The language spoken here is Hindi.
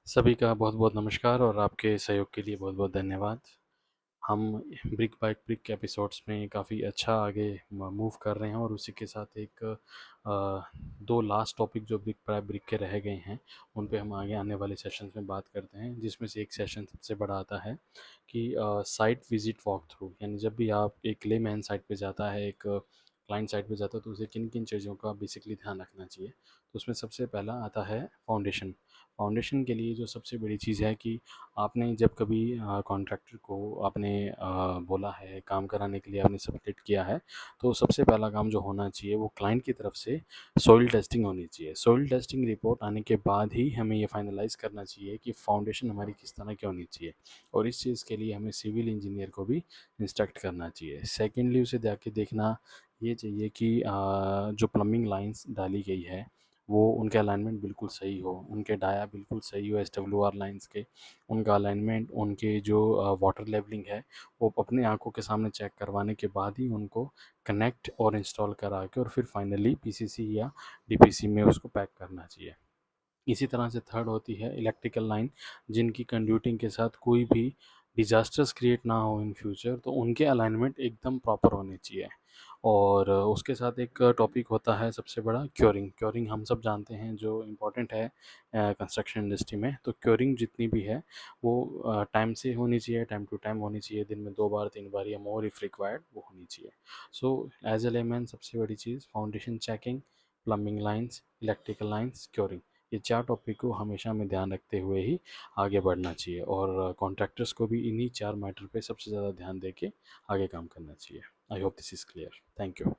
सभी का बहुत-बहुत नमस्कार और आपके सहयोग के लिए बहुत-बहुत धन्यवाद। हम ब्रिक बाय ब्रिक एपिसोड्स में काफ़ी अच्छा आगे म मूव कर रहे हैं और उसी के साथ 2 लास्ट टॉपिक जो ब्रिक बाय ब्रिक के रह गए हैं, उन पे हम आगे आने वाले सेशंस में बात करते हैं। जिसमें से एक सेशन सबसे बड़ा आता है कि साइट विज़िट वॉक थ्रू, यानी जब भी आप एक लेमैन साइट पे जाता है, एक क्लाइंट साइट पे जाता है, तो उसे किन-किन चीज़ों का बेसिकली ध्यान रखना चाहिए। तो उसमें सबसे पहला आता है फाउंडेशन। फाउंडेशन के लिए जो सबसे बड़ी चीज़ है कि आपने जब कभी कॉन्ट्रैक्टर को आपने बोला है काम कराने के लिए, आपने सबमिट किया है, तो सबसे पहला काम जो होना चाहिए वो क्लाइंट की तरफ से सॉइल टेस्टिंग होनी चाहिए। सॉइल टेस्टिंग रिपोर्ट आने के बाद ही हमें ये फाइनलाइज़ करना चाहिए कि फाउंडेशन हमारी किस तरह की होनी चाहिए, और इस चीज़ के लिए हमें सिविल इंजीनियर को भी इंस्ट्रक्ट करना चाहिए। सेकेंडली उसे जाके देखना ये चाहिए कि जो प्लम्बिंग लाइन्स डाली गई है वो उनके अलाइनमेंट बिल्कुल सही हो, उनके डाया बिल्कुल सही हो एसडब्ल्यूआर लाइन्स के, उनका अलाइनमेंट, उनके जो वाटर लेवलिंग है वो अपने आंखों के सामने चेक करवाने के बाद ही उनको कनेक्ट और इंस्टॉल करा के और फिर फाइनली पीसीसी या डीपीसी में उसको पैक करना चाहिए। इसी तरह से थर्ड होती है इलेक्ट्रिकल लाइन, जिनकी कंड्यूटिंग के साथ कोई भी डिजास्टर्स क्रिएट ना हो इन फ्यूचर, तो उनके अलाइनमेंट एकदम प्रॉपर होने चाहिए। और उसके साथ एक टॉपिक होता है सबसे बड़ा क्योरिंग। क्योरिंग हम सब जानते हैं जो इम्पोर्टेंट है कंस्ट्रक्शन इंडस्ट्री में। तो क्योरिंग जितनी भी है वो टाइम से होनी चाहिए, टाइम टू टाइम होनी चाहिए, दिन में 2 बार 3 बार या मोर इफ़ रिक्वायर्ड वो होनी चाहिए। सो एज ए लेमैन सबसे बड़ी चीज़ foundation checking, plumbing lines, electrical lines, curing, ये 4 टॉपिक को हमेशा में ध्यान रखते हुए ही आगे बढ़ना चाहिए, और कॉन्ट्रैक्टर्स को भी इन्हीं 4 मैटर पे सबसे ज़्यादा ध्यान देके आगे काम करना चाहिए। I hope this is clear. Thank you.